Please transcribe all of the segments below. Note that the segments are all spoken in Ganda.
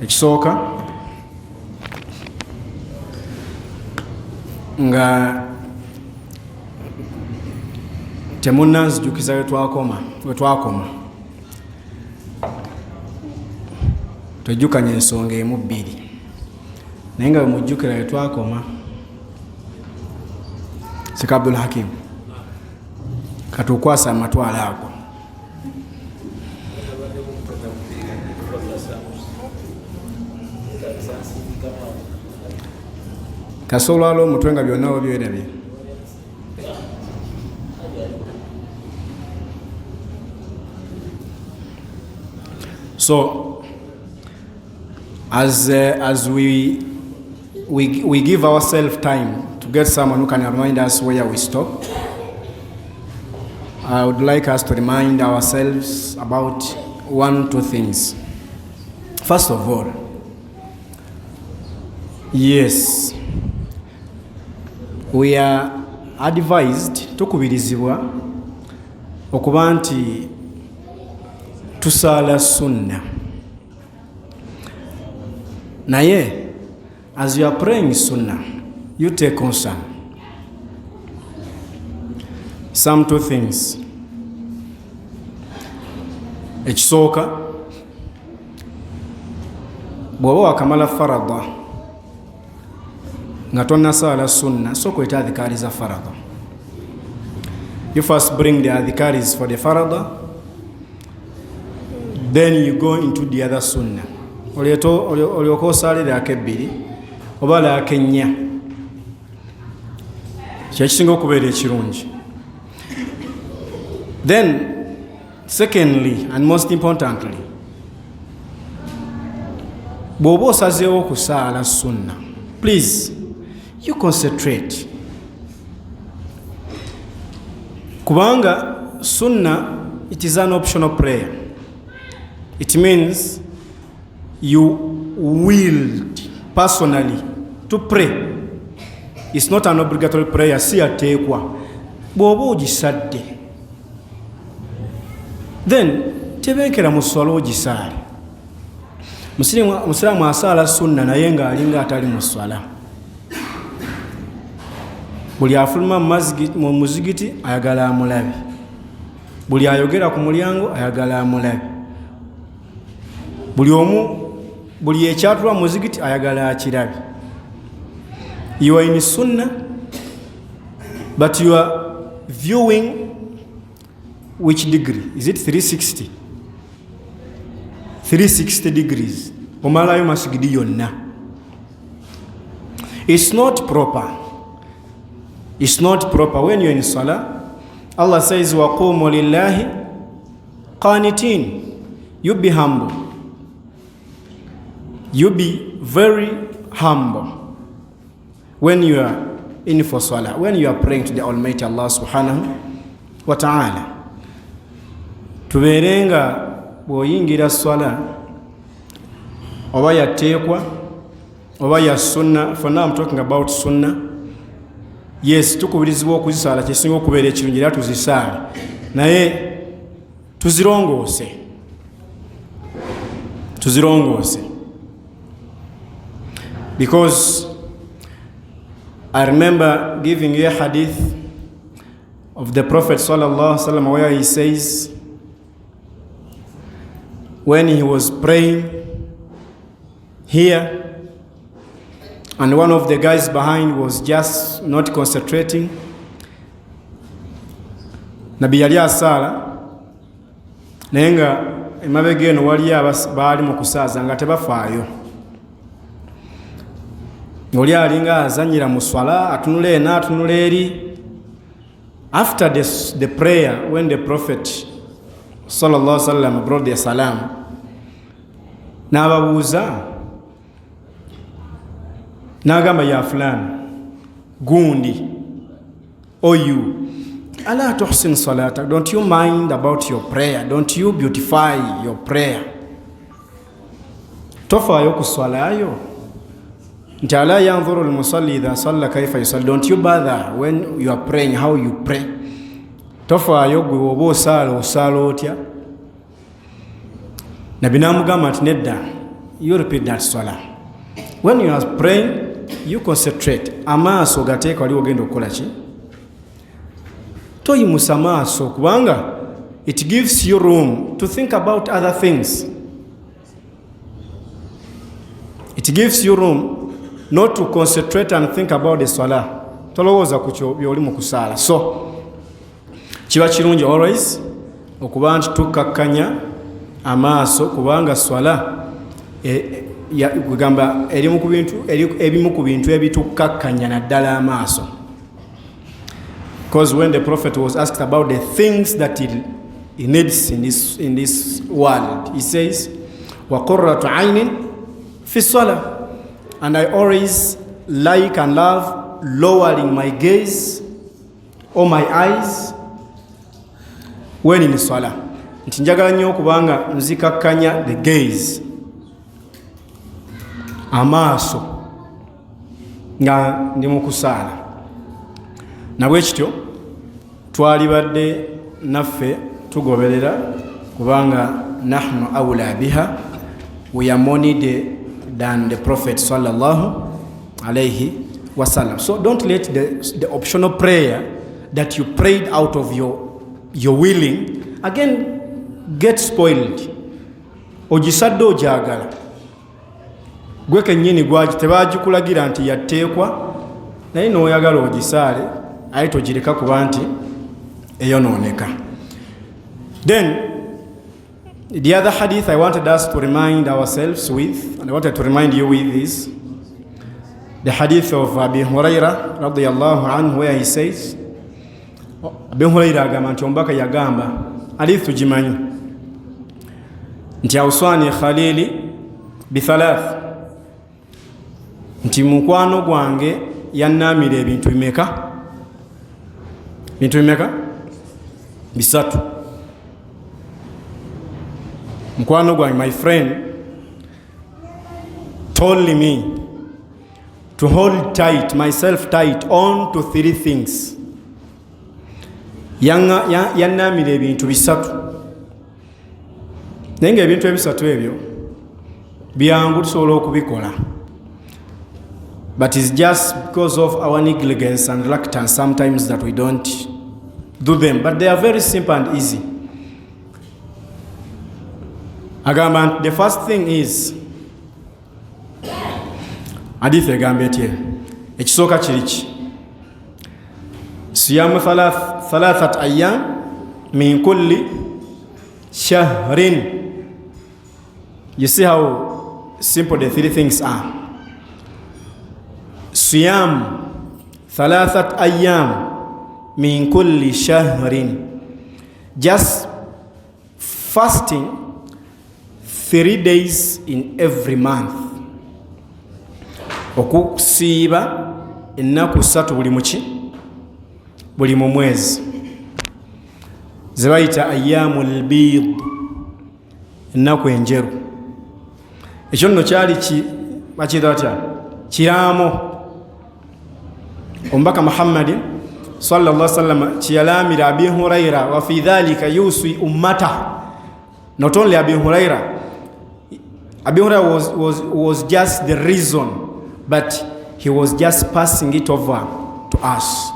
ekisooka nga temunnanzijukiza wetwakoma twejjukanye ensonga emu bbiri naye nga bwemujjukira wetwakoma Sheikh Abdul Hakim katukwasa amatwala ago kasolwala omutwe nga byonna wabyerabye so as we give ourselves time to get someone who can remind us where we stop, I would like us to remind ourselves about 1-2 things. First of all, yes, we are advised tukubirizibwa okuba nti tusala sunna. Naye, as you are praying sunnah, you take concern. Some 2 things. Ekisooka bw'oba wakamala farada nga tonnasala sunna sooka oyita adhikaari za farada. You first bring the adhikaris for the farada, then you go into the other sunnah. Olyoka osalira akebbiri oba lakennya kyekisinga okubeera ekirungi. Then secondly and most importantly, bw'oba osazeewo okusaala sunna, please you concentrate, kubanga sunna, it is an optional prayer. It means you willed personally to pray. It's not an obligatory prayer. Si ateekwa bw'oba ogisadde, then tebenkera mu swala ogisaale. Musiraamu asaala sunna naye ng'alinga atali mu swala. Buli afuluma mu muzigiti ayagala amulabe, buli ayogera ku mulyango ayagala amulabe, buli ekyatula mu muzigiti ayagala akirabe. You are in sunnah, but you are viewing which degree? Is it 360? 360 degrees. Omalayo masigidi yonna. It's not proper. It's not proper when you're in salah. Allah says, وَقُومُوا لِلَّهِ قَانِتِينَ. You be humble. You be very humble when you are in for salah, when you are praying to the Almighty Allah subhanahu wa ta'ala. Tuberenga bw'oyingira salah oba yateekwa oba ya sunna. For now I'm talking about sunnah. Yes, tukubirizibwa okuzisala kyesinga okubeera ekirungi era tuzisaale, naye tuzirongoose. Because I remember giving you a hadith of the Prophet sallallahu alaihi wasallam where he says, when he was praying here and one of the guys behind was just not concentrating, Nabi yali asala naye nga emabega eno waliyo baali mu kusaaza nga tebafaayo. Oli alinga azanyira mu swala, atunula ena atunula eri. After the prayer, when the Prophet sallallahu alaihi wasallam brought the salam, n'ababuuza n'agamba ya fulani gundi, or you, ala tuhsin salatak, don't you mind about your prayer? Don't you beautify your prayer? Tofaayo ku swalayo. Nti ala yanzuru al-musalli idha salla kayfa yusalli. Don't you bother when you are praying how you pray. Tofaayo gwe oba osaala otya. Nabi n'amugamba nti nedda, you repeat that salah. When you are praying, you concentrate. Amaaso gateeka wali ogenda okukola ki? Toyimusa maaso kubanga it gives you room to think about other things. It gives you room not to concentrate and think about the salah. Tolowooza ku kyo by'oli mu kusaala. So kiba kirungi always okuba nti tukkakkanya amaaso kubanga swala kugamba ebimu ku bintu ebitukkakkanya naddala amaaso. Because when the Prophet was asked about the things that he needs in this world, he says, وَقُرَّةُ عَيْنٍ فِي الصَّلَاةِ, and I always like and love lowering my gaze or my eyes when in salah. Nti njagala nnyo kubanga nzikakkanya the gaze, amaaso nga ndi mu kusaala. Nabwe kityo twalibadde naffe tugoberera kubanga nahnu awla biha, we are more needed than the Prophet sallallahu alayhi wasallam. So don't let the optional prayer that you prayed out of your willing again get spoiled. Ogisadde ojagala gwe kennyini gwaki tebagikulagira nti yatteekwa naye n'oyagala ogisaale aye togireka kuba nti eyonooneka. Then the other hadith I wanted us to remind ourselves with, and I wanted to remind you with, is the hadith of Abi Huraira radiyallahu anhu, where he says, Abi Huraira agamba nti omubaka yagamba, hadith tugimanyi nti awsani khalili bithalath, nti mukwano gwange yannaamira ebintu bimeka? Bintu bimeka? Bisatu. Mukwano gwange, my friend, told me to hold tight, myself tight, on to 3 things. Yannaamira ebintu bisatu. Naye ng'ebintu ebisatu ebyo byangu tusobola okubikola. But it's just because of our negligence and reluctance sometimes that we don't do them. But they are very simple and easy. Agamba, the first thing is, hadith egamba etye, ekisooka kiriki, siyamu thalathat ayyam min kulli shahrin. You see how simple the 3 things are. Siyam thalathat ayyam min kulli shahrin, just fasting 3 days in every month. Okusiiba ennaku 3 buli muki? Buli mu mwezi. Ze bayita ayyamul bid, ennaku enjeru. Ekyo nno kyali bakiyita batya? Kiraamo. Omubaka Muhammad sallallahu alaihi wasallam kiyalaamira Abi Huraira, wa fi dhalika yuswi ummata. Not only Abi Huraira was just the reason, but he was just passing it over to us.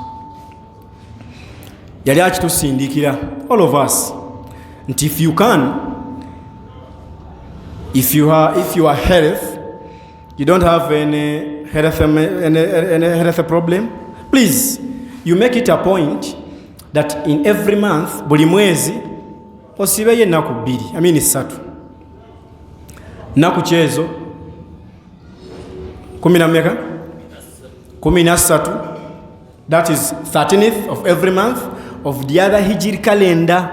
Yali akitusindikira, all of us, nti if you can, if you are health, you don't have any health problem, please, you make it a point that in every month, buli mwezi, osiibeyo ennaku 2, I mean 3. Nnaku kyezo 13, that is 13th of every month of the other Hijri calendar.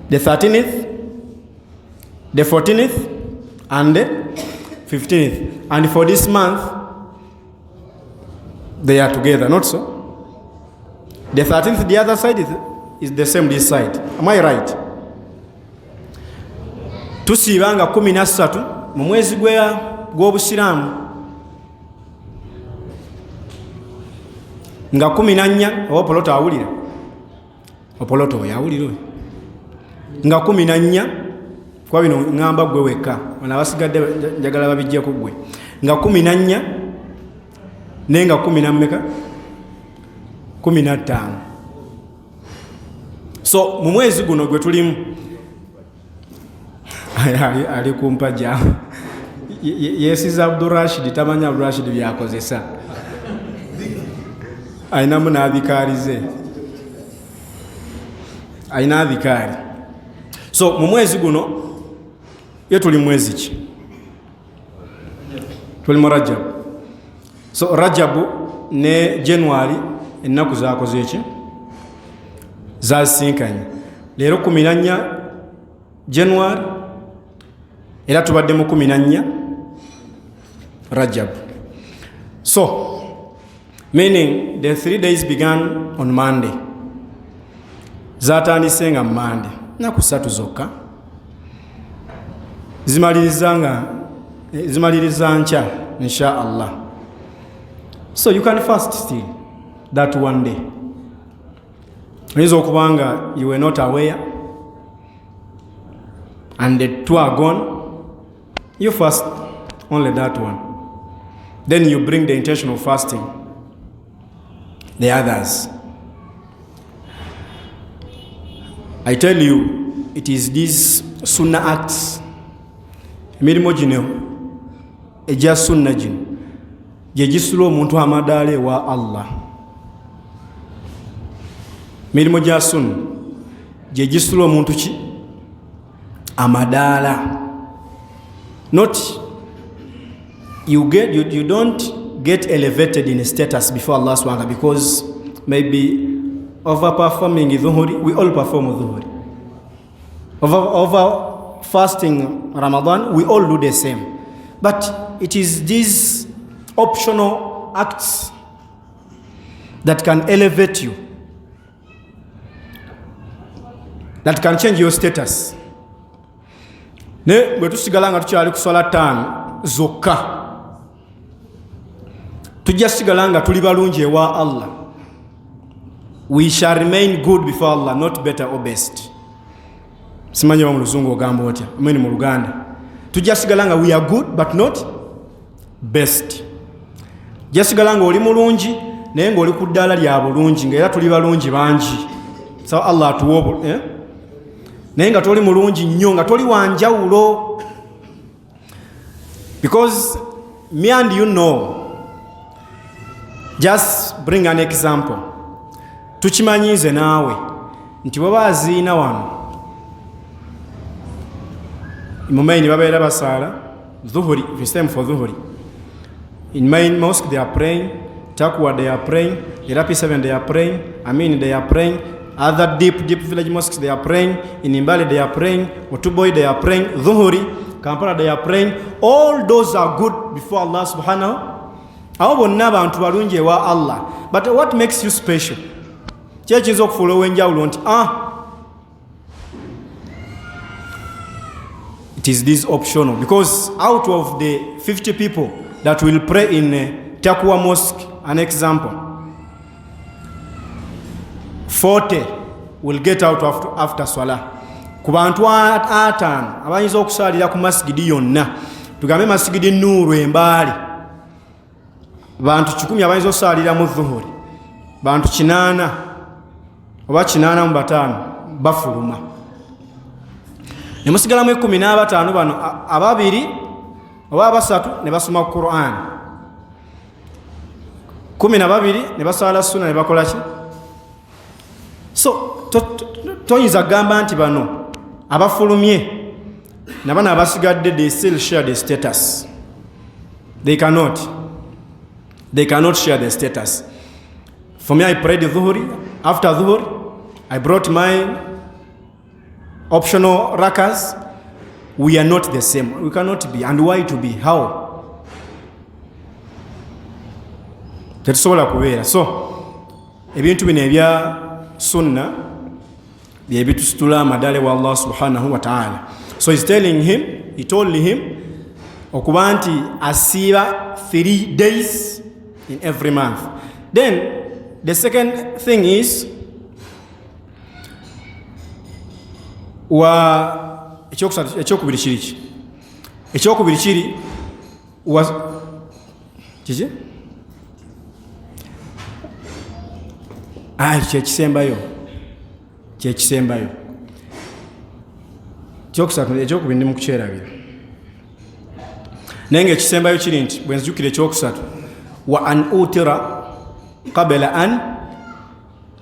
The 13th, the 14th, and the 15th. And for this month, they are together, not so? The 13th, the other side is the same this side. Am I right? Tusiibanga 13 mu mwezi gw'Obusiraamu, nga 14 oba Opolota awulira? Opolota oyo awulira oyo? Nga 14 kwa bino ngamba gwe weka wana basigadde njagala babijje ku gwe nga 14 nenga 10 15 so mu mwezi guno gwe tulimu ali kumpaja yesiza Abdurrashid tamanya Abdurrashid byakozesa aina munabikarize aina abikari so mu mwezi guno ye tuli mwezi ki tuli mu Rajab so Rajab ne January ennaku zakoze ki zasinkanye leero 14 January era tubadde mu 14 Rajab so meaning the 3 days began on Monday zatandise nga Monday naku 3 zokka zimaliriza ncha insha Allah so you can fast still that one day reason okubanga you were not aware and the 2 are gone you fast only that one then you bring the intention of fasting the others. I tell you, it is these sunnah acts emirimu gino ejja sunna gino gye gisula omuntu amadaale wa Allah. Mirimu gya sunna gye gisula omuntu ki amadaala. Not you don't get elevated in status before Allah subhanahu because maybe overperforming dhuhri, we all perform dhuhri. Over fasting Ramadan, we all do the same. But it is these optional acts that can elevate you, that can change your status. Ne bwe tusigala nga tukyali kuswala 5 zokka tujja sigala nga tuli balungi ewa Allah. We shall remain good before Allah, not better or best. Simanyi wa mu Luzungu ogamba otya, mwini mu Luganda. Tujja sigala nga we are good but not best. Tujja sigala nga oli mulungi naye nga oli ku ddaala lya bulungi nga era tuli balungi bangi. So Allah atuwa naye nga toli mulungi nnyo nga toli wanjawulo. Because me and you know, just bring an example. Tukimanyize naawe nti bwaba aziina wano mu main babeera basaala dhuhri, if it's time for dhuhri. In main mosque they are praying, Taqwa they are praying, Irapi 7 they are praying, Amin they are praying, other deep village mosques they are praying, in Imbali they are praying, Otuboi they are praying, dhuhri, Kampala they are praying. All those are good before Allah subhanahu. Abo bonna abantu balungi ewa Allah. But what makes you special? Church is okufuula enjawulo nti it is this optional, because out of the 50 people that will pray in Taqwa Mosque, an example, 40 will get out after Salah. Ku bantu 5 abayinza okusalira ku masigidi yonna, tugambe masigidi Nuru Embaali, bantu 10 abayinza okusalira mu dhuhuri, bantu 8 oba 85 bafuluma. Ne musigalamu 15 bano ababiri oba abasatu ne basoma Qur'an, 12 ne basala sunna ne bakola ki. So toyinza gamba nti bano abafulumye nabana abasigadde they still share the status. They cannot share the status. For me, I prayed dhuhri. After dhuhr, I brought my optional rakas. We are not the same. We cannot be. And why to be? How? Tetusobola kubeera. So ebintu bino ebya sunna bye bitusitula amadale wa Allah subhanahu wa ta'ala. So he told him okuba nti asiiba 3 days in every month. Then the second thing is ekyokubiri kiriki ekyokubiri kiri kiki kyekisembayo ekyokusatu ekyokubiri ndi mu kukyerabira naye ngaekisembayo kiri nti bwe nzijukira ekyokusatu wa an utira qabla an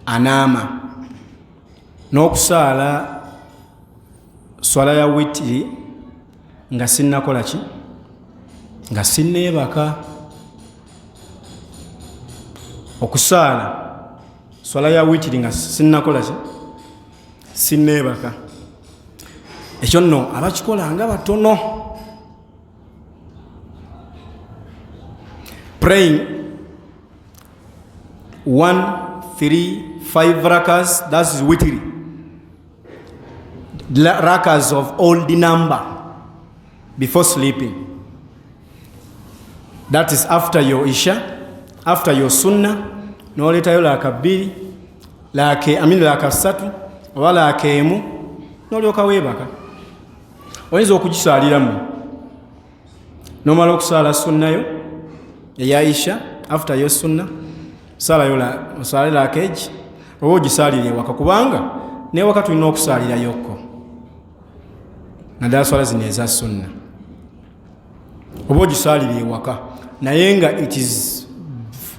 anaama n'okusaala swala ya witiri nga sinnakola ki nga sinneebaka okusaala swala ya witiri nga sinnakola ki sinneebaka ekyo nno abakikola nga batono praying 1 3 5 rakas, that is witri rakas of all the number before sleeping, that is after your isha, after your sunnah, no letayo laka bbiri laka ssatu oba laka emu n'olyoka weebaka oyinza okugisaaliramu nomala okusaala sunnayo eya isha after your sunnah osaale laka egi oba ogisaalira ewaka kubanga newaka tulina okusaalira yokko naddala swala zino eza sunna oba ogisaalira ewaka naye nga it is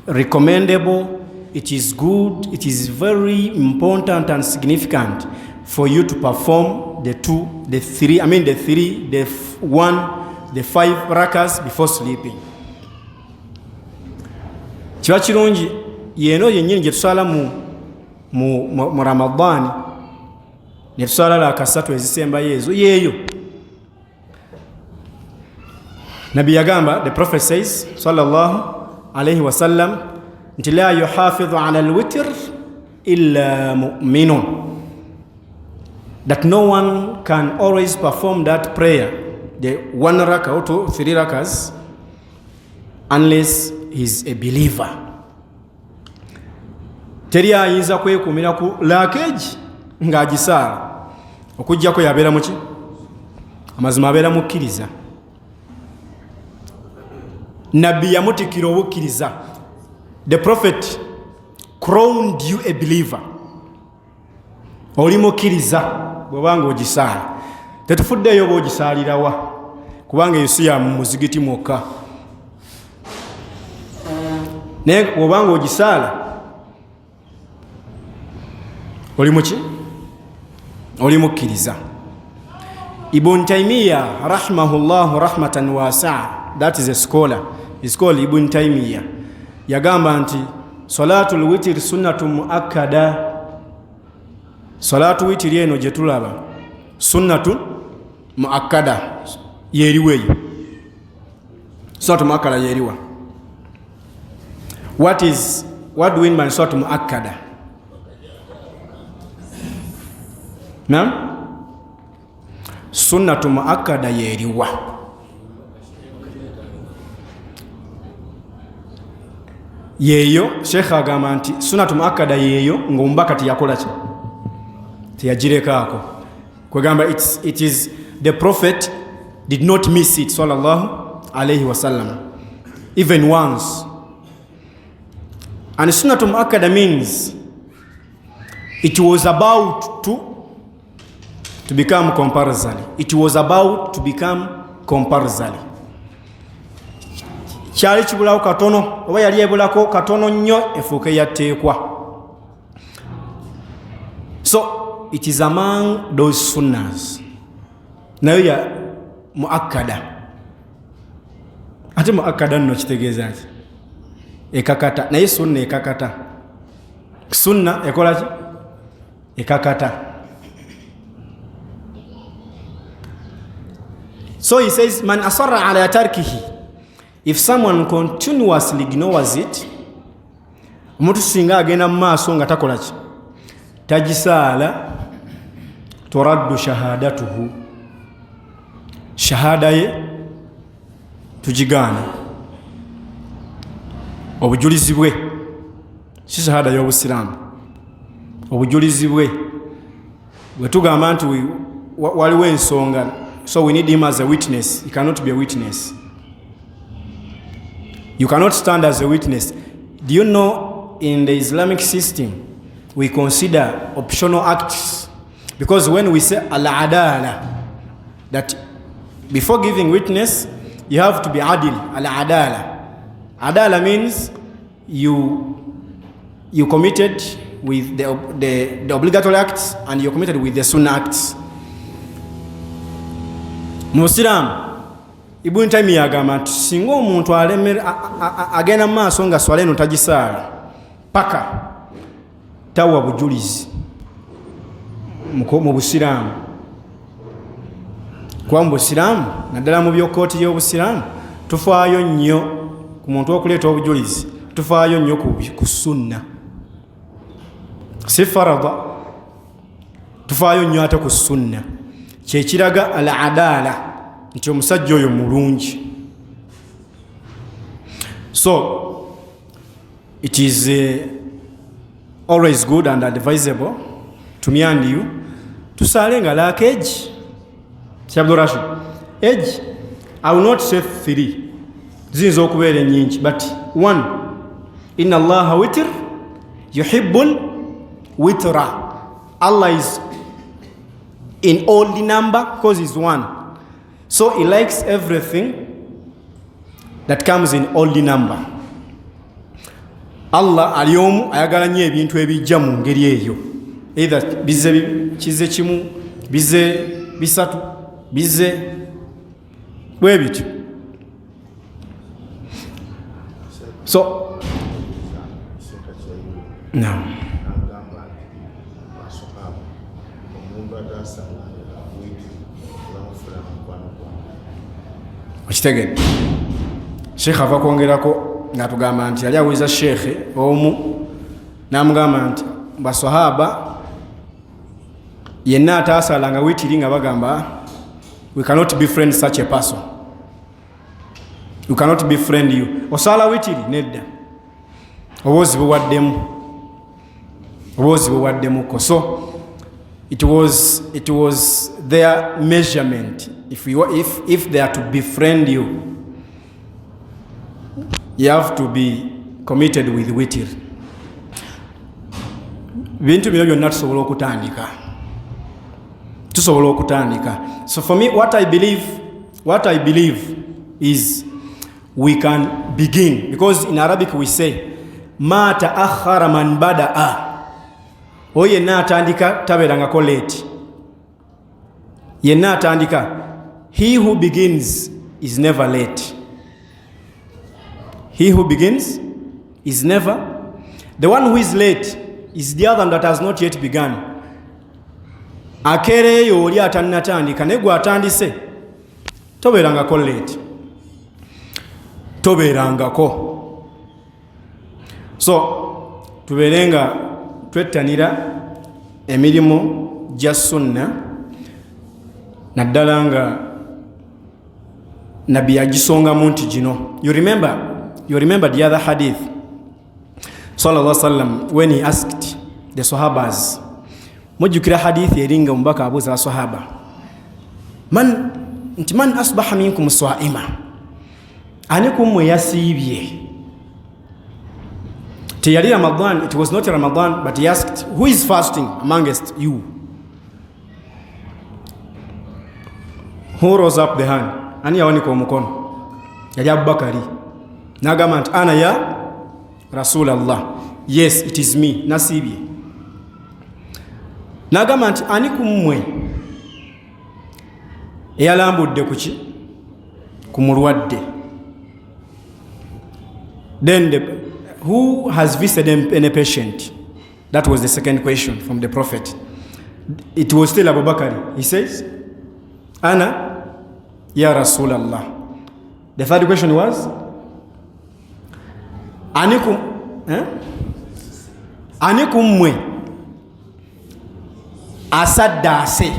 recommendable, it is good, it is very important and significant for you to perform the 5 rakas before sleeping. Kiba kirungi yeno yennyini gye tusaala mu Ramadani ne tusaala laka ssatu ezisembayo ezo yeeyo. Nabi yagamba, the Prophet says sallallahu alayhi wa sallam, nti la yuhafidhu ala alwitr illa mu'minun, that no one can always perform that prayer, the 1 rakah or 2 3 rakas, unless he is a believer. Teri ayinza kwekuumira ku lakeji ng'agisaala okujjako yabeera muki amazima abeera mukkiriza. Nabbi yamutikira obukkiriza. The Prophet crowned you a believer. Oli mukkiriza bw'obanga ogisaala. Tetufuddeyo bw'ogisaalirawa kubanga eyo si ya mu muzigiti mwokka. Naye bw'obanga ogisaala oli muki? Oli mukkiriza. Ibn Taymiyyah rahimahullahu rahmatan wasi'a, that is a scholar, is called Ibn Taymiyyah, yagamba nti salatul witr sunnatu muakkada. Salatu witri eno gye tulaba sunnatu muakkada yeriwa eyo. Sunnatu muakkada yeriwa. What do we mean by sunnatu muakkada? Naam, sunnatu muakkada yeriwa. Yeyo Sheikh agamba nti sunnatu muakkada yeyo ng'omubaka teyakola ki? Teyagirekaako. Kwegamba it is the Prophet did not miss it sallallahu alayhi wa sallam even once. And sunnatu muakkada means it was about to become compulsory. It was about to become compulsory. Kyali kibulawo katono oba yali ebulako katono nnyo efuuke yatteekwa. So it is among those sunnahs. Nayo ya muakkada. Ate muakkada nno kitegeeza ki? Ekakata. Naye sunna ekakata. Sunna ekola ki? Ekakata. So he says, man asarra ala tarkihi, if someone continuously ignores it, omuntu singa agenda mu maaso nga takola ki? Tagisaala, turaddu shahadatuhu, shahada ye tugigaana. Obujulizi bwe si shahada y'Obusiraamu. Obujulizi bwe bwe tugamba nti waliwo ensonga, so we need him as a witness. He cannot be a witness. You cannot stand as a witness. Do you know in the Islamic system we consider optional acts? Because when we say al-adala, that before giving witness you have to be adil. Al-adala. Adala means you committed with the obligatory acts and you're committed with the sunnah acts. Muslim Ibn Taymiyyah agamba nti singa omuntu agenda mu maaso nga swala eno tagisaala paka tawa bujulizi mu Busiraamu. Kuba mu Busiraamu naddala mu byokooti y'Obusiraamu tufaayo nnyo ku muntu okuleeta obujulizi, tufaayo nnyo ku sunna, si farada, tufaayo nnyo ate ku sunna. Kyekiraga al-adala nti omusajja oyo mulungi. So it is always good and advisable to me and you tusaale nga like age. Abdul Rashid, age I will not say 3 ziyinza okubeera ennyingi, but 1, inna allaha witr yuhibbul witra. Allah is in all the number because he's 1, so he likes everything that comes in all the number. Allah aliomu ayagala nnyo ebintu ebijja mu ngeri eyo, either kize kimu, bize bisatu, bize bwe bityo. So now okitegedde Sheikh ava kwongerako ng'atugamba nti yali awuliza Sheikh omu n'amugamba nti basahaba yenna ataasalanga witiri nga bagamba we cannot befriend such a person, we cannot befriend you. Osala witiri nedda, obuwozi buwaddemuko. So it was their measurement. If they are to befriend you, you have to be committed with witr. Bintu bino byonna tusobola okutandika. So for me, what I believe is we can begin, because in Arabic we say ma ta'akhkhara man bada'a. Oye na atandika taberangako late. Yenna atandika. He who begins is never late. He who begins is never. The one who is late is the other that has not yet begun. Akereyo oli atannatandika ne gwe atandise tobeerangako late. Tobeerangako. So tubeerenga twettanira emirimu gya sunna naddala nga nabbi yagisongamu nti gino. You remember the other hadith sallallahu alaihi wasallam when he asked the sahabas, mujukira hadith eringa mubaka abuza sahaba, man asbaha minkum sa'ima, anikum yasibye. Tiyari Ramadan, it was not Ramadan, but he asked, who is fasting amongst you? Who rose up the hand? Ani yawanika omukono? Yali Abubakari. Nagamba nti ana ya Rasulallah. Yes, it is me. Nasibye. Nagamba nti ani kummwe eyalambudde kuki? Kumulwadde. Then who has visited any patient? That was the second question from the Prophet. It was still Abu Bakr. He says, Ana ya Rasulallah. The third question was, Anikum mwe asaddase.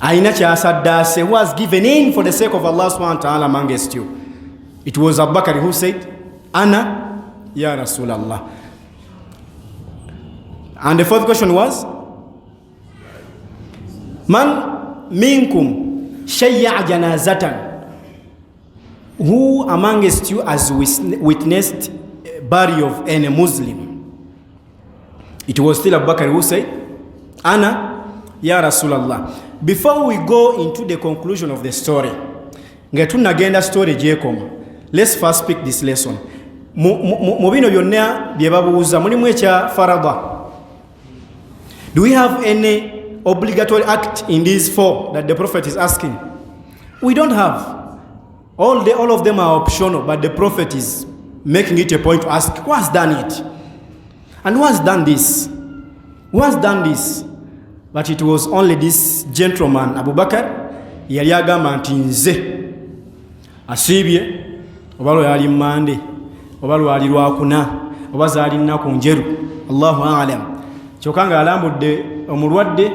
Aina cha asaddase, who has given in for the sake of Allah subhanahu wa ta'ala amongst you. It was Abu Bakr who said, Ana ya Rasulallah. And the fourth question was, Man minkum shayya janazatan. Who amongst you has witnessed burial of any Muslim? It was still Abu Bakr who said, Ana ya Rasulallah. Before we go into the conclusion of the story, ngetuna story jekoma. Let's first pick this lesson. Mu bino byonna bye babuuza mulimu ekya farada. Do we have any obligatory act in these four that the Prophet is asking? We don't have. All of them are optional, but the Prophet is making it a point to ask, who has done it? And who has done this? Who has done this? But it was only this gentleman, Abu Bakr, yali agamba nti nze asiibye, oba lwali mmande, oba lwali lwakuna, oba zaali nnaku njeru, Allahu a'lam. Kyokka nga alambudde omulwadde,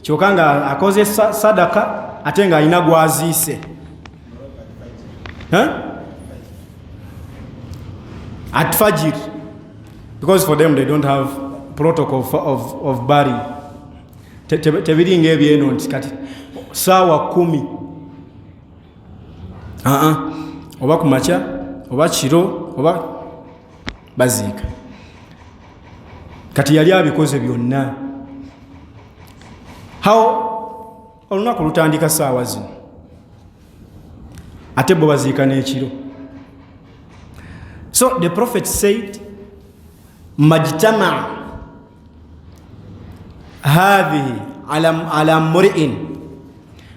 kyokka nga akoze sadaka, ate nga alina gwaziise. At Fajr, because for them they don't have protocol of burying. Tebiringa ebyeno nti kati saawa 10 oba ku makya oba kiro oba baziika. Kati yali abikoze byonna. How olunaku lutandika saawa zino ate bo baziika n'ekiro. So the Prophet said, Majtama hadhihi ala mri'in.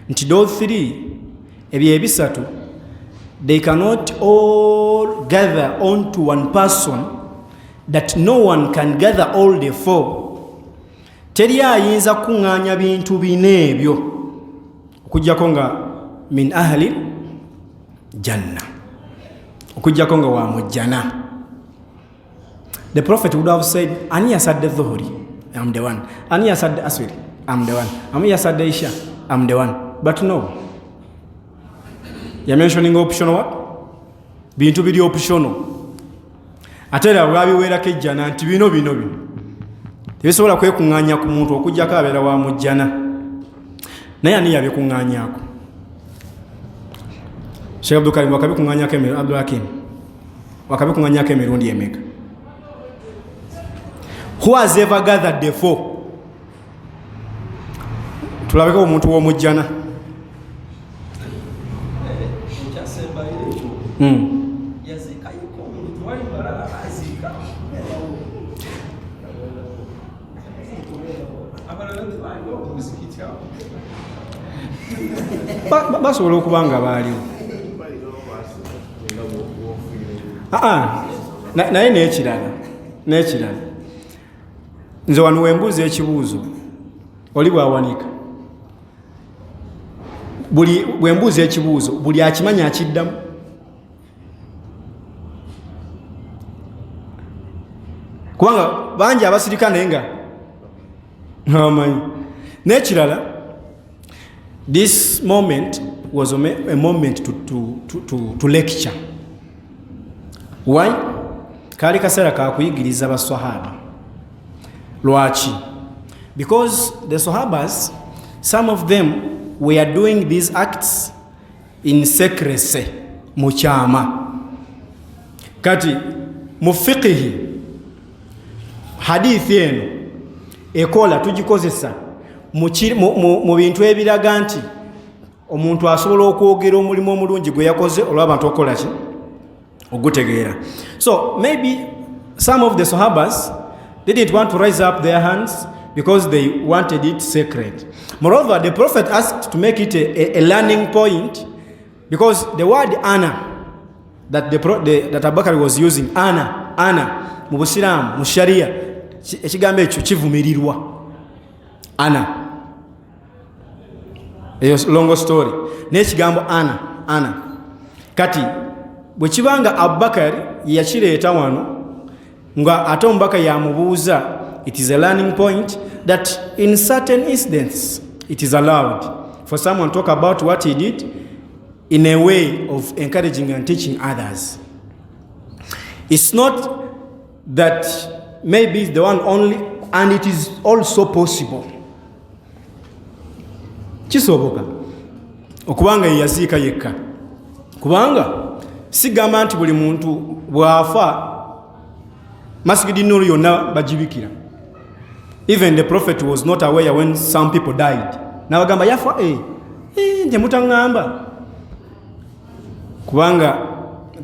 Nti those three, ebyo ebisatu, they cannot all gather onto one person, that no one can gather all the four. Teri ayinza kuŋŋaanya bintu bine ebyo okujjako nga min ahli janna, okujjako nga wa mujjana. The Prophet would have said, Ani yasadde dhuhri, I'm the one. Ani yasadde aswiri, I'm the one. Ani yasadde isha, I'm the one. But no. You're mentioning optional what? Bintu biri optional. Ate era bwabiweerako ejjana nti bino. Tebisobola kwekuŋŋaanya ku muntu okujjako abeera wa mujjana. Naye ani yabikuŋŋaanyaako? Sheikh Abdul Karim wakabikuŋŋaanyaako emirundi, Abdul Hakim wakabikuŋŋaanyaako emirundi emeka? Who has ever gathered the four? Tulabeko omuntu w'omujjana. Basobola okuba nga baaliwo. Naye n'ekirala nze wano wembuuza ekibuuzo oli bwawanika, bwembuuza ekibuuzo buli akimanya akiddamu. Kubanga bangi abasirika naye nga amanyi. N'ekirala, this moment was a moment to lecture. Why? Kali kaseera kakuyigiriza baswahaba. Lwaki? Because the Sahabas, some of them were doing these acts in secrecy, muchama. Kati mu fiqhi hadithi eno ekola tugikozesa mu bintu ebiraga nti omuntu asobola okwogera omulimu omulungi gwe yakoze olw'abantu okola ki ogutegeera. So maybe some of the Sahabas didn't want to raise up their hands because they wanted it sacred. Moreover, the Prophet asked to make it a learning point, because the word ana that Abu Bakr was using, ana mu Busiraamu, mu Sharia, ekigambo ekyo kivumirirwa. Ana, eyo long story, n'ekigambo ana kati bwe kibanga Abu Bakr yakireeta wano nga ate omubaka yamubuuza, it is a learning point that in certain instances it is allowed for someone to talk about what he did in a way of encouraging and teaching others. It's not that maybe it's the one only, and it is also possible kisoboka okubanga yeyaziika yekka, kubanga sigamba nti buli muntu bw'afa Masjidi Nur yonna bagibikira. Even the prophet was not aware when some people died. Nabagamba yafa nje mutangamba, kubanga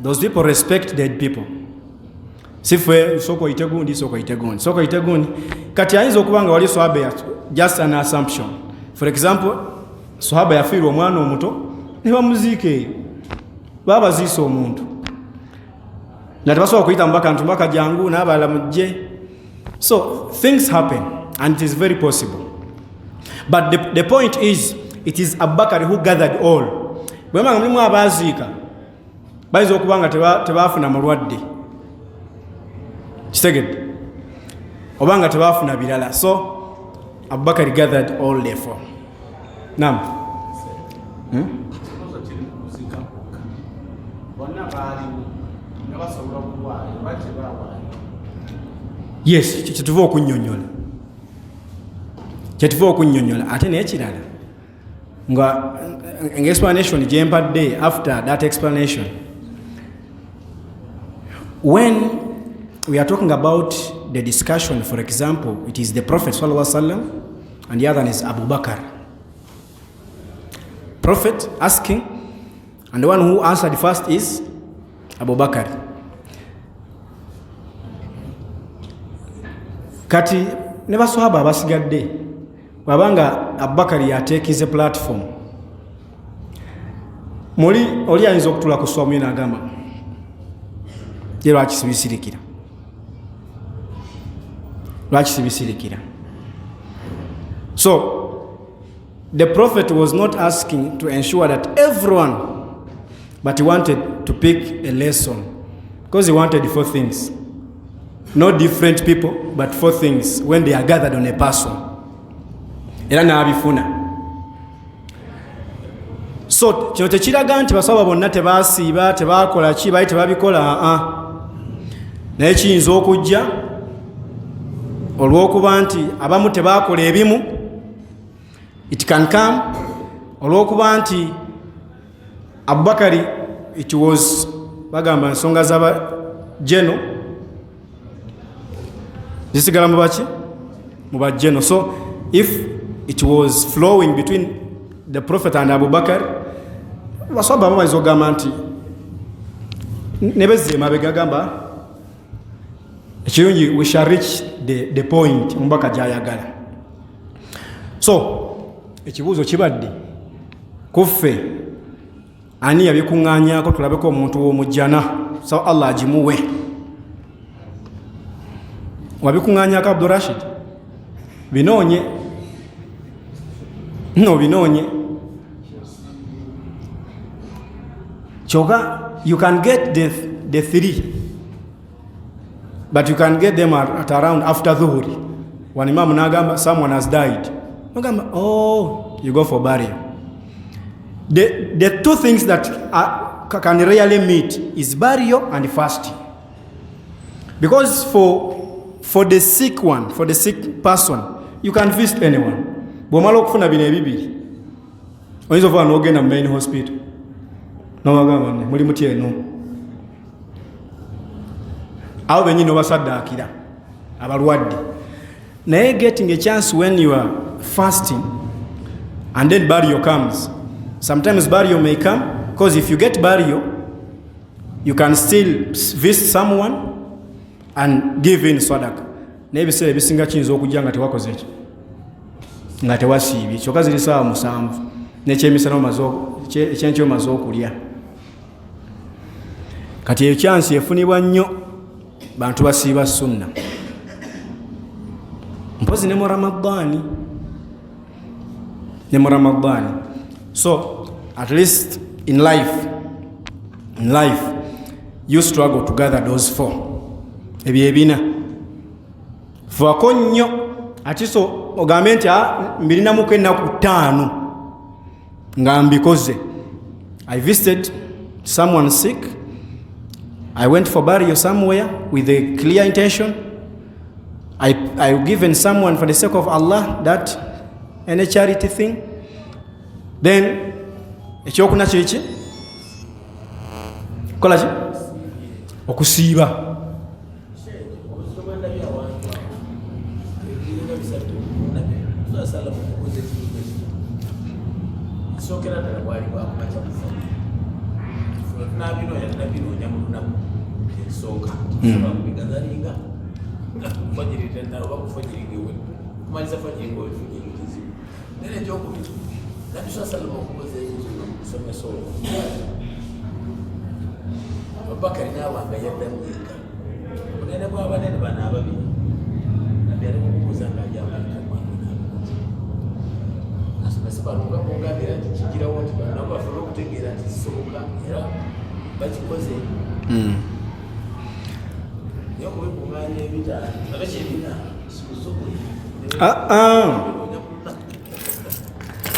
those people respect dead people. Sifwe soko itegundi kati ayinza okubanga wali swahaba, just an assumption. For example, swahaba yafiirwa omwana omuto ne bamuziike, babaziisa omuntu na tebasobola kuyita mubaka nti mubaka jangu n'abalala mujje. So things happen and it is very possible, but the point is it is Abubakar who gathered all. Bwemanga mulimu abaziika bayinza okubanga tebaafuna mulwadde, kitegedde, obanga tebaafuna birala. So Abubakar gathered all therefore. Naam. Yes, kyetuva okunnyonnyola ate n'ekirala nga explanation gyempadde. After that explanation, when we are talking about the discussion, for example, it is the Prophet sallallahu alaihi wasallam and the other is Abu Bakr. Prophet asking, and the one who answered first is Abu Bakr. Kati ne baswahaba abasigadde wabanga Abubakar yateekize platform, oli ayinza okutula ku swamu n'agamba ye lwaki sibisirikira. So the Prophet was not asking to ensure that everyone, but he wanted to pick a lesson, because he wanted 4 things. Not different people, but 4 things when they are gathered on a person. Era n'abifuna. So kino tekiraga nti basaba bonna tebaasiiba, tebakola ki, baali tebabikola. Naye kiyinza okujja olw'okuba nti abamu tebakola ebimu. It can come olw'okuba nti Abubakari, it was bagamba ensonga z'aba jeno zisigala mu bajeno. So if it was flowing between the Prophet and Abu Bakr, basaba babayinza okugamba nti ne bezze emabega gamba ekirungi, we shall reach the point omubaka gy'ayagala. So ekibuuzo kibadde kuffe, ani yabikuŋŋaanyaako tulabeko omuntu w'omujjana, so Allah agimuwe. Wabikuŋŋaanyaako Abdul Rashid? Binoonye. Choga, you can get the 3, but you can get them at around after Dhuhri. When Imam nagamba someone has died, nagamba, oh, you go for burial. The 2 things that can rarely meet is burial and fasting. Because for the sick one, for the sick person, you can visit anyone. Bw'omala okufuna bino ebibiri, oyinza okuba n'ogenda mu main hospital n'obagamba muli mutya eno, abo bennyini obasaddaakira abalwadde. Naye getting a chance when you are fasting and then burial comes. Sometimes burial may come, because if you get burial, you can still visit someone and give in sadaqah. Naye ebiseera ebisinga kiyinza okujja nga tewakoze eki, nga tewasiibye. Kyokka ziri ssaawa 7 n'ekyemisana ekyenkyo omaze okulya. Kati eyo kyansi efunibwa nnyo bantu basiiba sunna, mpozi ne mu Ramadani. So at least in life you struggle to gather those 4. Ebyo ebina faako nnyo, ati so ogambe nti mbirinamuko ennaku 5 nga mbikoze. I visited someone sick, I went for burial somewhere with a clear intention. I've given someone for the sake of Allah, that any charity thing. Then ekyokuna kiki kola ki okusiiba.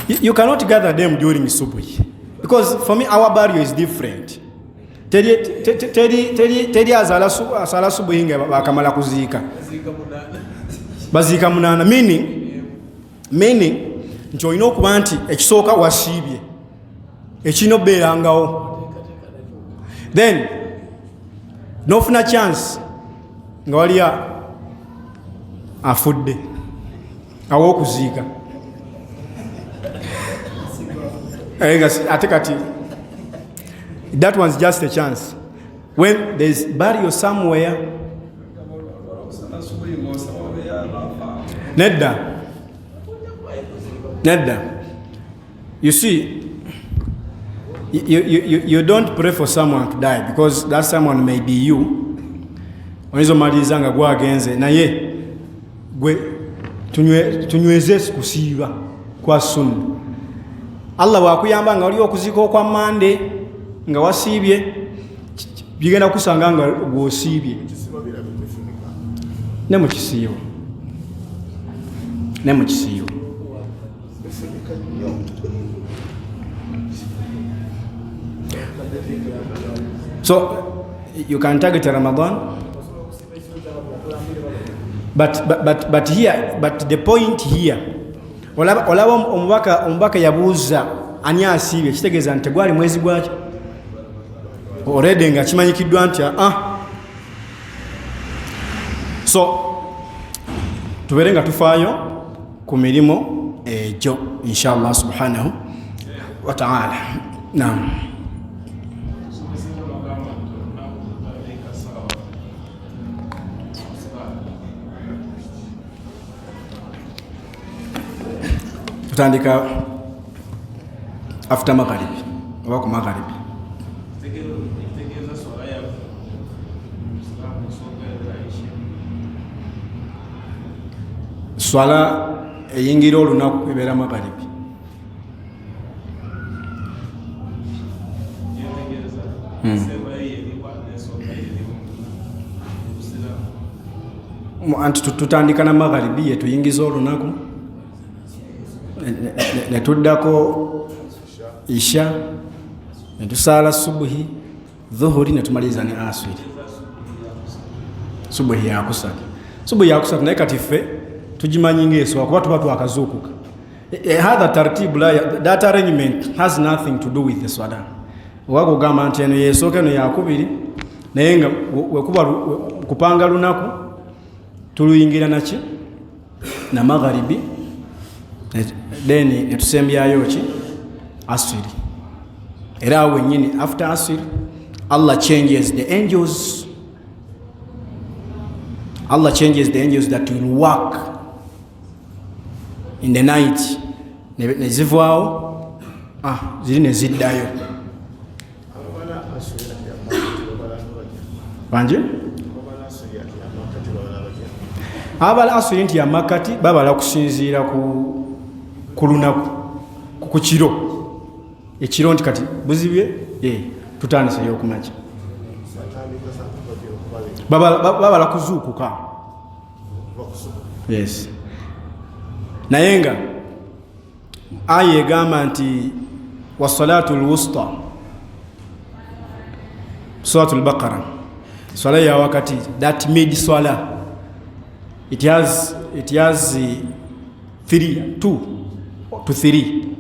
You cannot gather them during Subuhi, because for me our barrio is different. Teri asala Subuhi nga bakamala kuziika baziika munana, meaning nti olina okuba nti ekisooka wasiibye ekino beerangawo, then nofuna chance nga waliya afudde awo okuziika ate kati that one's just a chance when there's burial somewhere. Nedda. You see, you don't pray for someone to die, because that someone may be you. Onizo maliza nga gwagenze naye gwe tunyweze kusiiba kwa sunna. Allah wakuyamba nga oli okuzika kwa Mande nga wasiibye bigenda kusanga nga gwosiibye ne mu kisiibo. So you can target Ramadan, but here, but the point here, olaba omubaka yabuuza ani asiibye, kitegeeza nti gwali mwezi gwaki already nga kimanyikiddwa nti so tubeere nga tufaayo ku mirimu egyo inshallah subhanahu wa ta'ala. Naam. Tutandika after magharibi oba ku magharibi. Swala eyingira olunaku ebeera magharibi. Anti tutandika na magharibi yetuyingiza olunaku netuddako isha netusala subuhi dhuhuri netumaliza ne aswiri. Subuhi yakusatu naye kati ffe tujimanyi ng'eswa kuba tuba twakazuukuka. Hadha tartibu that arrangement has nothing to do with the swala. Wakugamba nti eno yesooka eno yakubiri naye nga wekuba kupanga lunaku tuluyingira naki na magharibi then netusembyayo ki asiri. Era awo nyini after asiri Allah changes the angels that will work in the night. Nezivaawo ziri neziddayo. Banje abala asiri nti ya makati babala kusinziira ku lunaku ku kiro ekiro nti kati buzibye tutandise yokumakya babala kuzuukuka. Yes. Naye nga aya egamba nti wassalatu lwusta, suratul Baqara, swala ya wakati, that mid swala, it has 2 to 3.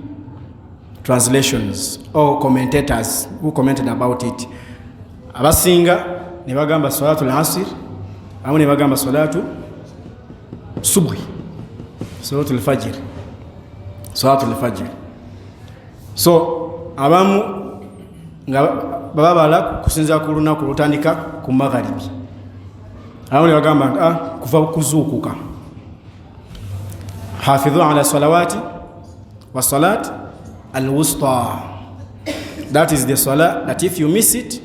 translations or commentators who commented about it. Abasinga ne bagamba salatu al-asr, abamu ne bagamba salatu subhi, salatu al-fajr, salatu al-fajr. So abamu nga babala kusinza ku lunaku lutandika ku magharibi, abamu ne bagamba kuva kuzuukuka. Hafidhu ala salawati wa salat al-wusta. That is the salah that if you miss it,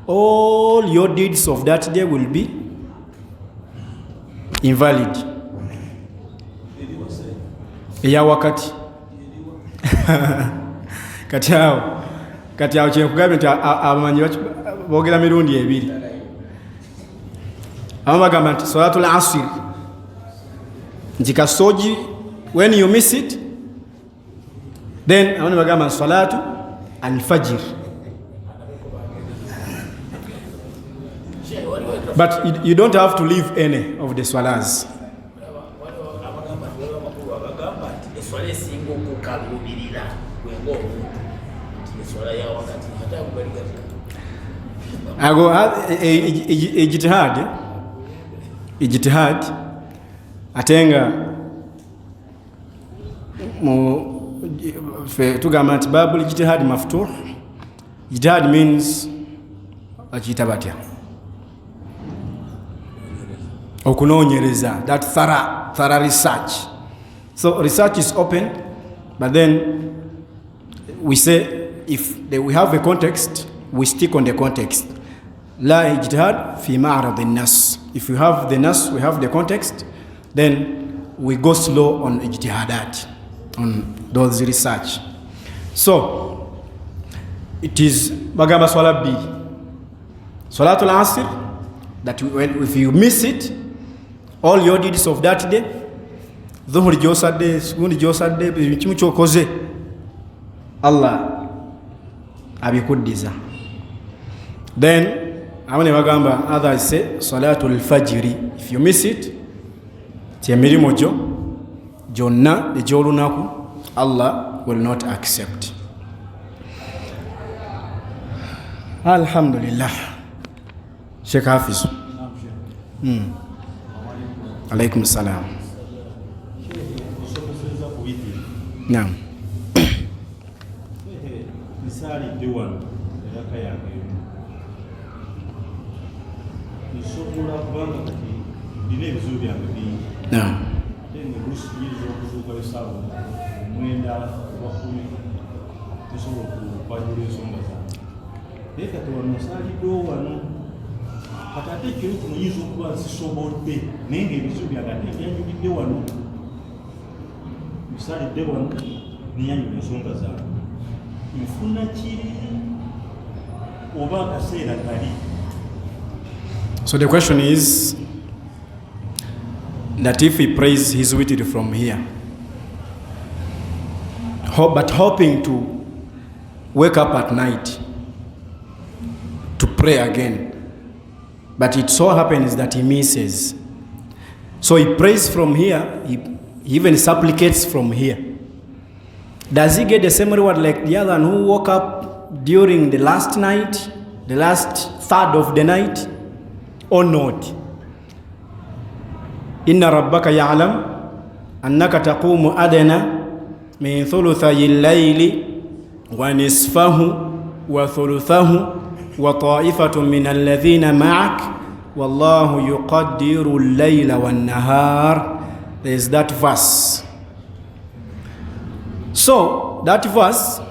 all your deeds of that day will be invalid. Ya wakati kati yao kyekugambye nti abamanyi boogera mirundi ebiri. Abamu bagamba nti salatul asr nti kasoji, when you miss it, then abamu bagamba salatu al-fajr. But you don't have to leave any of the salas. Ago ijtihad atenga tugamba nti babul ijtihad maftuh. Ijtihad means achitabatya okunoonyereza, that thorough research. So research is open, but then we say if we have a context, we stick on the context. La ijtihad fi ma'rad an-nas. If we have the nas, we have the context, then we go slow on ijtihadat, on those research. So it is bagamba swala B, salatul asr, that if you miss it, all your deeds of that day, dhuhri josadde, sugundi josadde, kimu kyokoze, Allah abikuddiza. Then abane bagamba, others say salatul fajr. If you miss it, emirimu gyo gyonna egy'olunaku Allah will not accept. Alhamdulillah. Sheikh Hafiz. Alaikum salam. Naam. Misali dewan eraka yange nisobola kubanga kati ndina ebizibu byange bingi. Naam. Ate nebusikiriza okutuuka esaawa omwenda oba 10 tosobola okwanjula ensonga zange. Naye kati wano nsaaliddewo wano kati ate ekiro kuno yinza okuba nzisobodde naye ng'ebizibu byange ate byanjulidde wano. Nsalidde wano niyanjula ensonga zange. Nfuna kiri oba akaseera kali. So the question is that if he prays his witr from here, but hoping to wake up at night to pray again, but it so happens that he misses. So he prays from here, he even supplicates from here. Does he get the same reward like the other one who woke up during the last night, the last third of the night, or not? Inna rabbaka ya'lam annaka taqumu adana min thuluthayi al-layli wa nisfahu wa thuluthahu wa ta'ifatun min alladhina ma'ak wallahu yuqaddiru al-layla wan-nahar. There is that verse. So that verse,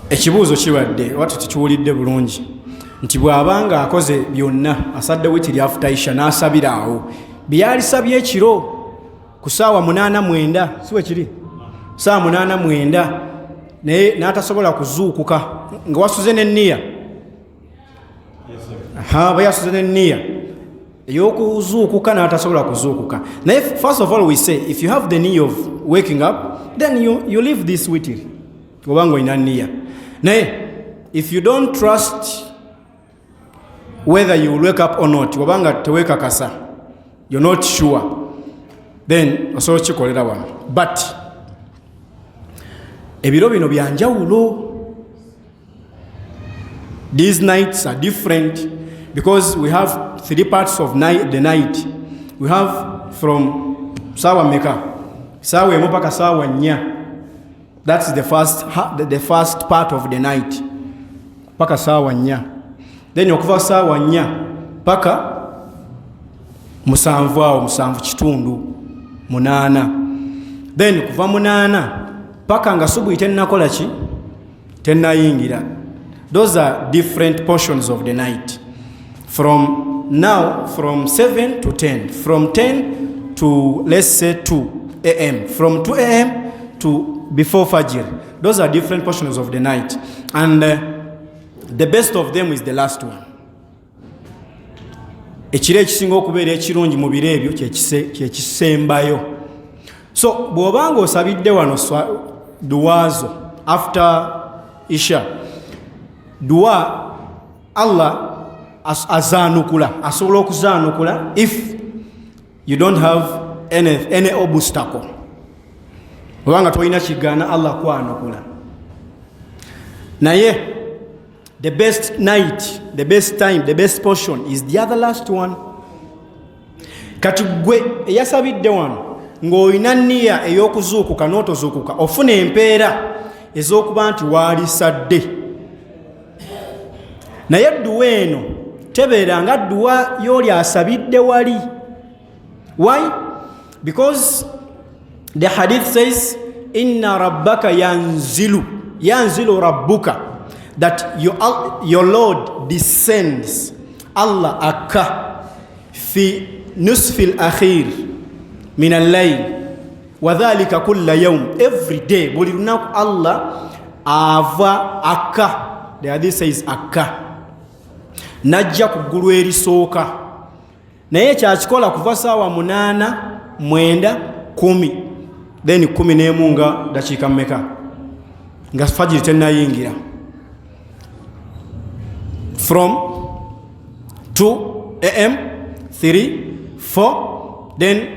ekibuuzo kiwadde watu tukiwulidde bulungi nti bw'abanga akoze byonna asadde witiri after isha n'asabira awo byalisabye ekiro ku ssaawa 8:09 siwe kiri ssaawa 8:09 naye n'atasobola kuzuukuka nga wasuze n'enniya. Bwe yasuze n'enniya eyokuzuukuka n'atasobola kuzuukuka. Naye first of all we say if you have the need of waking up, then you leave this witr obanga olina nniya. Naye if you don't trust whether you will wake up or not, obanga teweekakasa, you're not sure, then osobola kikolera wano. But ebiro bino byanjawulo. These nights are different because we have 3 parts of the night. We have from sawa meka, sawa emu paka sawa nya. That's the first part of the night. Paka sawa nya. Then okuva sawa nya paka musanvu kitundu munana. Then kuva munana paka nga subuhi tennakola ki tennayingira. Those are different portions of the night. From 7 to 10. From 10 to, let's say, 2 a.m. From 2 a.m. to before Fajr. Those are different portions of the night. And the best of them is the last one. Ekiro ekisinga okubeera ekirungi mu biro ebyo kye kisembayo. So bw'obanga osabidde wano duwazo after Isha, dua Allah azanukula, asobola okuzanukula if you don't have any obstacle. Obanga toyina kigana Allah kwanukula. Naye the best night, the best time, the best portion is the other last one. Kati gwe eyasabidde wano ng'olina nniya ey'okuzuukuka n'otozuukuka, ofuna empeera ez'okuba nti waali sadde. Naye dduwa eno tebeera nga dduwa y'oli asabidde wali. Why? Because the hadith says, inna rabbaka yanzilu rabbuka, that your Lord descends. Allah akka fi nusfil akhir min al-layl wa dhalika kulla yawm, every day buli lunaku Allah ava akka. The hadith says akka, najja ku ggulu erisooka. Naye kyakikola kuva saawa 8, 9, 10, then 11 nga dakiika mmeka nga fajiri tennayingira. From 2 a.m., 3, 4, then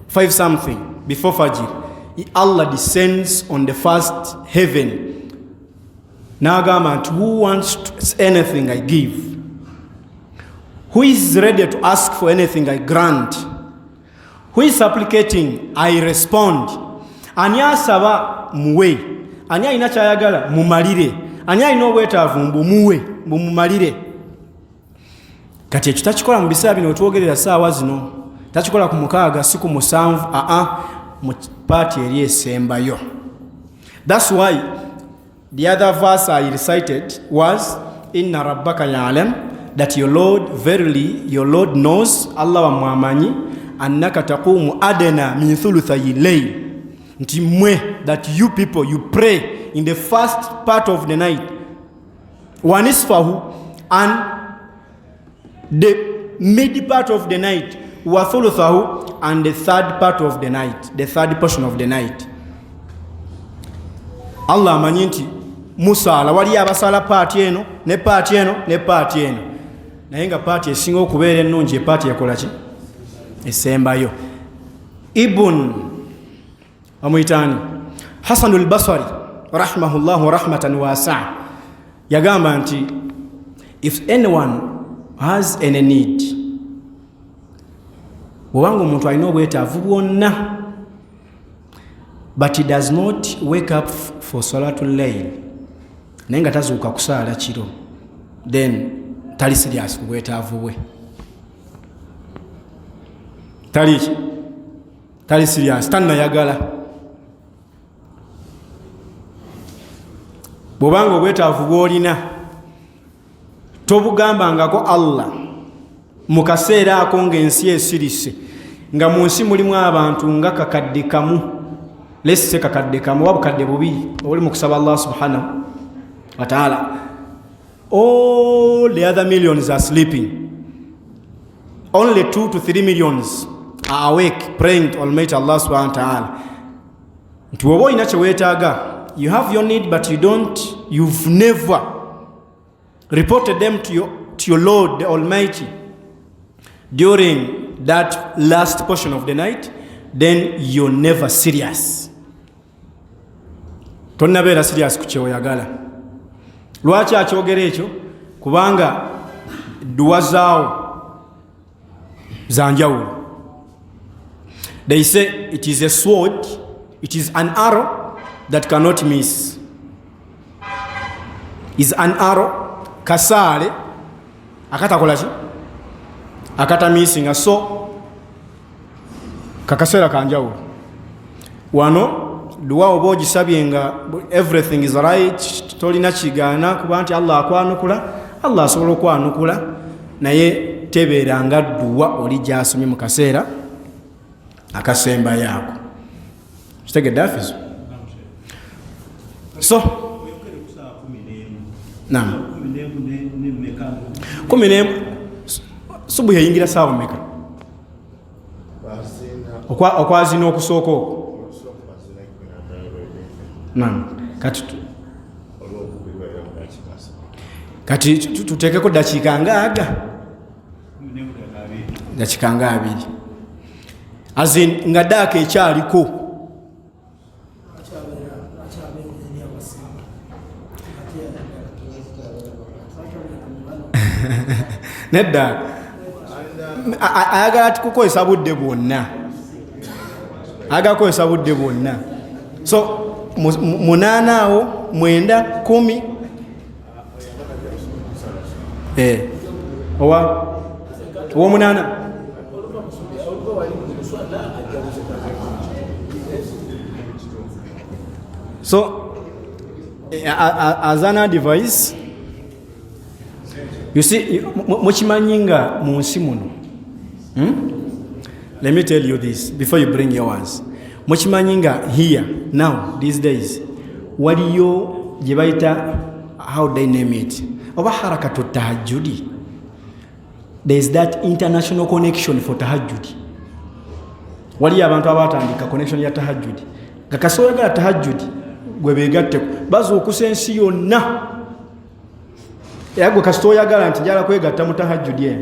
5 something before Fajr, Allah descends on the first heaven. Nagama, who wants anything I give? Who is ready to ask for anything I grant? Who is supplicating I respond? Ani asaba muwe, ani alina kyayagala mumalire, ani alina obwetaavu mbumuwe mbumumalire. Kati ekyo takikola mu biseera bino otwogerera saawa zino, takikola ku 6 si ku 7, mu paati eri esembayo. That's why the other verse I recited was, inna rabbaka ya'lam, that your Lord, verily your Lord knows, Allah wa mwamanyi, annaka taqumu adena min thuluthayi layl, nti mwe, that you people, you pray in the first part of the night, wa nisfahu, and the mid part of the night, wa thuluthahu, and the third part of the night, the third portion of the night. Allah amanyi nti musala wali abasala paati eno ne paati eno ne paati eno, naye nga paati esinga okubeera ennungi epaati yakola ki esembayo. Ibn amuyitaani Hasan al-Basri rahimahullahu rahmatan wasi'a yagamba nti, if anyone has any need, bw'obanga omuntu alina obwetaavu bwonna, but he does not wake up for salatul layl, naye nga tazuuka kusaala kiro, then tali serious ku bwetaavu bwe. Tali serious, tannayagala. Bw'obanga obwetaavu bw'olina tobugambangako Allah mu kaseera ako ng'ensi esirise, nga mu nsi mulimu abantu nga kakadde kamu, lesse kakadde kamu wabukadde bubiri oli mu kusaba Allah subhanahu wa ta'ala. All the other millions are sleeping. Only 2 to 3 millions are awake praying to Almighty Allah subhanahu wa ta'ala. Nti woba olina kye weetaaga, you have your need, but you've never reported them to your Lord the Almighty during that last portion of the night, then you're never serious. tonnabeera serious ku kyeoyagala. Lwaki akyogera ekyo? Kubanga dduwa zaawo zanjawulo. They say it is a sword, it is an arrow that cannot miss. Is an arrow kasaale akatakola ki? Akatamisinga. So kakaseera kanjawulo. Wano dua oba ogisabye nga everything is right, tolina kigaana kuba nti Allah akwanukula, Allah asobola okwanukula, naye tebeeranga dua oli gy'asomye mu kaseera akasemba yaako. Kitegedde afizo? So naam, 11 subuhi eyingira saawa mmeka? Okwazina okusooka okwo. Naam, kati tuteekeko dakiika ngaaga, dakiika nga 2 azin nga daaka ekyaliko. Nedda ayagala atukukozesa budde bwonna, ayagala kukozesa budde bwonna. So 8 awo 9 10 owa 8. So as an advice, you see, muchimanyinga mu nsi muno. Let me tell you this before you bring your ones. Muchimanyinga here now these days waliyo gye bayita, how they name it, oba harakatu tahajjudi. There is that international connection for tahajjudi. Waliyo abantu abatandika connection ya tahajjudi. Kakasoyagala tahajjudi gwe beegatteko bazuukusa ensi yonna. Yagwe kasitoyagala nti njala kwegatta mu tahajjudi eno,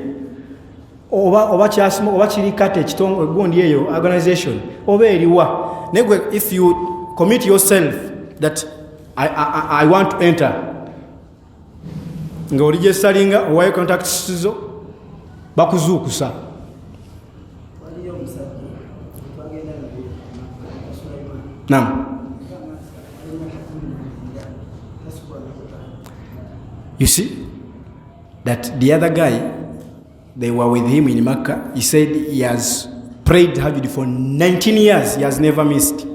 oba kyasimo oba kiri kate ekitongo gundi eyo organization oba eriwa. Negwe if you commit yourself that I want to enter, nga oligestalinga owayo contacts zo bakuzuukusa. Naam. You see that the other guy, they were with him in Makkah. He said he has prayed Tahajjud for 19 years. He has never missed.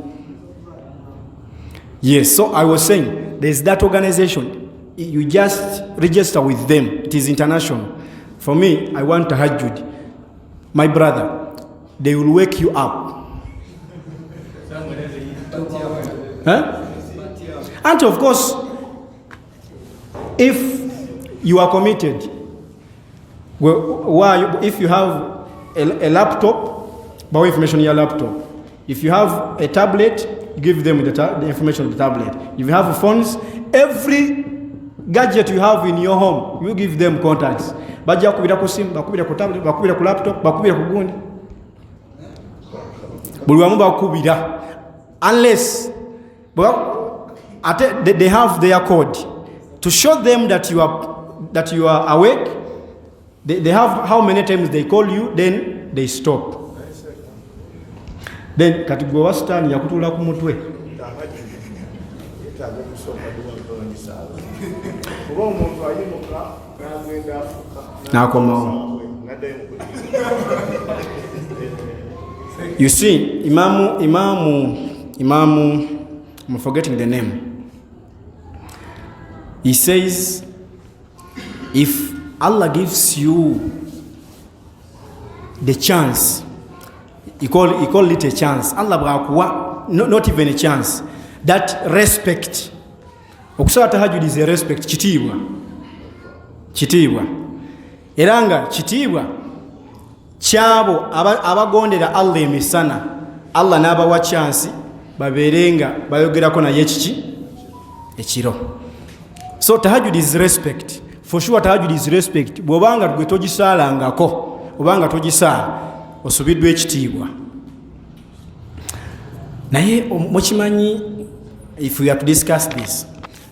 Yes, so I was saying, there's that organization. You just register with them. It is international. For me, I want Tahajjud. My brother, they will wake you up. Huh? And of course, if you are committed, if you have a laptop, buy information in your laptop. If you have a tablet, give them the information of the tablet. If you have phones, every gadget you have in your home, you give them contacts. Bajja kubira ku simu, bakubira ku tablet, bakubira ku laptop, bakubira ku gundi. Buli wamu bakubira. Unless they have their code to show them that you are awake. They have how many times they call you, then they stop. Then katigwa wasitani yakutula ku mutwe. You see, Imamu, I'm forgetting the name. He says, if Allah gives you the chance, he call it a chance. Allah b'akuwa not even a chance. That respect. Okusala tahajjud is a respect. Kitiibwa. Eranga kitiibwa kyabo abagondera Allah emisana. Allah n'abawa chance baberenga bayogerako naye ekiro. So tahajjud is respect. For sure tahajjud is respect. Bwobanga gwe togisaalangako, obanga togisaala osubiddwa ekitiibwa. Naye mukimanyi if we are to discuss this,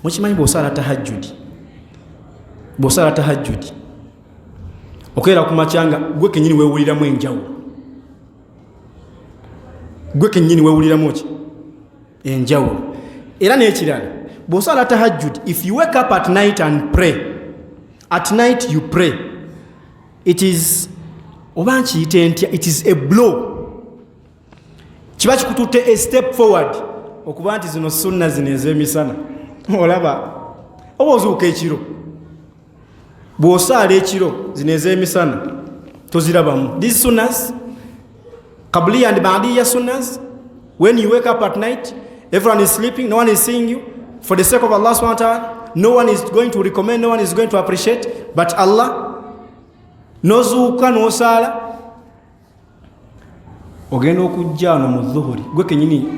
mukimanyi bw'osala tahajjudi okeera ku makyanga gwe kenyini weewuliramu enjawulo, enjawulo. Era n'ekirala bw'osala tahajjudi, if you wake up at night and pray, at night you pray, it is oba nkiyite ntya, it is a blow, kiba kikututte a step forward okuba nti zino sunna zino ez'emisana olaba oba ozuuka ekiro, bw'osaala ekiro zino ez'emisana tozirabamu. These sunnas, qabliya and ba'diya sunnas, when you wake up at night, everyone is sleeping, no one is seeing you, for the sake of Allah subhanahu wa ta'ala, no one is going to recommend, no one is going to appreciate but Allah. Nozuuka n'osaala, ogenda okujja wano mu dhuhuri, gwe kenyini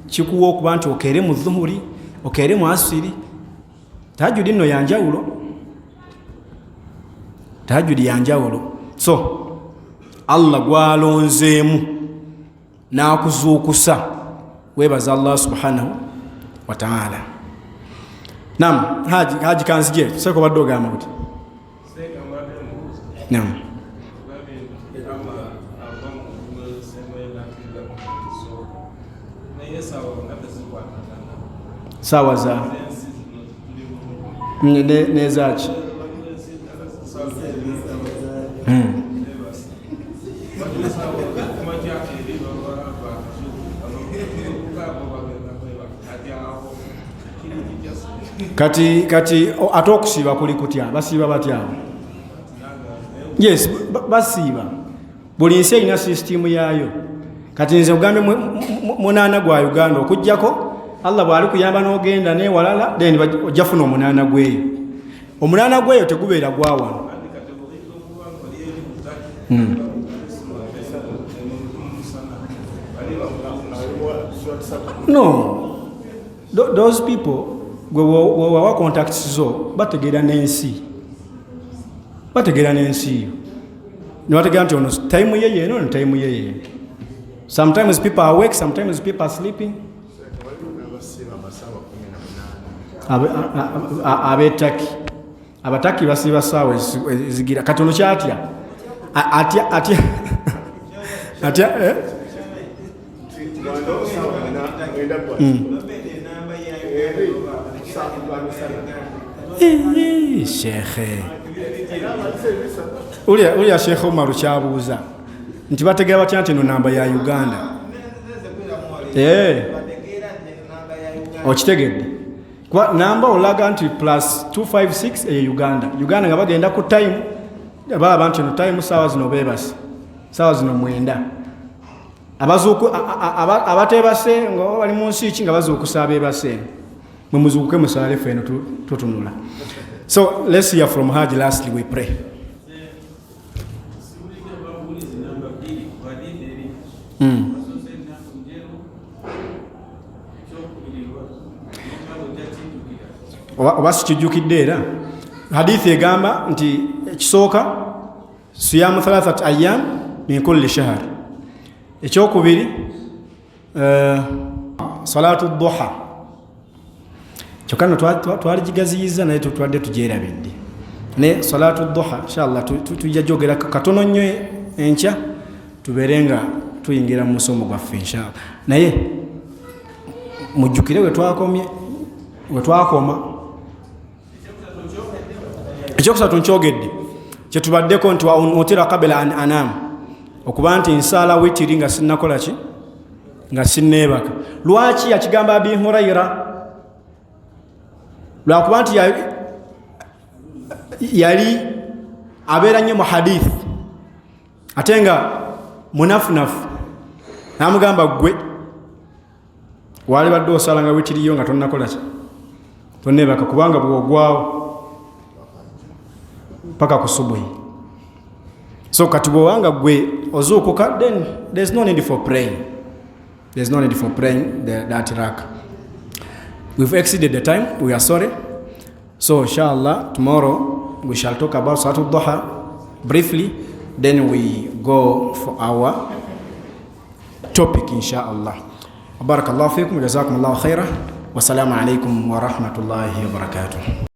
kikuwa okuba nti okeere mu dhuhuri, okeere mu asiri. Tahajjudi nno yanjawulo, tahajjudi yanjawulo. So Allah gwalonzeemu n'akuzuukusa, weebaza Allah subhanahu wa ta'ala. Naam, haji kanzije seko badde ogamba buti. Naam. Sawa za nezaaki kati ate okusiiba kuli kutya, basiiba batya? Yes, basiiba. Buli nsi erina sisitimu yaayo. Kati nze ogambe munaana gwa Uganda okujjako Allah bw'ali kuyamba n'ogenda n'ewalala, then ojja funa omunaana gweyo. Omunaana gweyo tegubeera gwa wano. No, those people wewawa contacts zo bategeera n'ensi, ne bategeera nti ono time ye yeeno ne time ye yeeno. Sometimes people are awake, sometimes people are sleeping. Abataki basiiba ssaawa ezigira katono kyatya atya shekhe ulya Sheikh Omar kyabuuza nti bategeera batya nti eno namba ya Uganda. Okitegedde kwa namba olaga nti +256 eyo Uganda nga bagenda ku time balaba nti eno time saawa zino beebase, saawa zino 9. Abazuuku abateebase nga bali mu nsi ki nga bazuukusa abeebase, mwe muzuukuke musaale ffeeno tutunula. So let's hear from Haji. Lastly we pray. Oba sikijjukidde era hadithi egamba nti ekisooka siyamu 3 ayyam min kulli shahr, ekyokubiri salatu duha. Kyokka no twaligigaziyiza naye tutwadde tugyerabidde ne salatu duha inshallah tujja jogera katono nnyo enkya tubeere nga tuyingira mu musomo gwaffe inshallah. Naye mujjukire we twakoma ekyokusatu nkyogedde kyetubaddeko nti wautira qabla an anam, okuba nti nsala witiri nga sinnakola ki, nga sinneebaka. Lwaki yakigamba Abi Huraira? Lwakuba nti yali abeera nnyo mu hadith ate nga munafunafu. Namugamba gwe wali badde osala nga witiriyo nga tonnakola ki, tonneebaka, kubanga bw'ogwawo paka kusubuhi. So kati bw'owanga gwe ozuukuka, then there's no need for praying. There's no need for praying that rakah. We've exceeded the time, we are sorry. So inshallah tomorrow we shall talk about Salatul Duha briefly, then we go for our topic inshallah. Barakallahu fikum, jazakumullahu khairan. Wassalamu alaikum wa rahmatullahi wa barakatuh.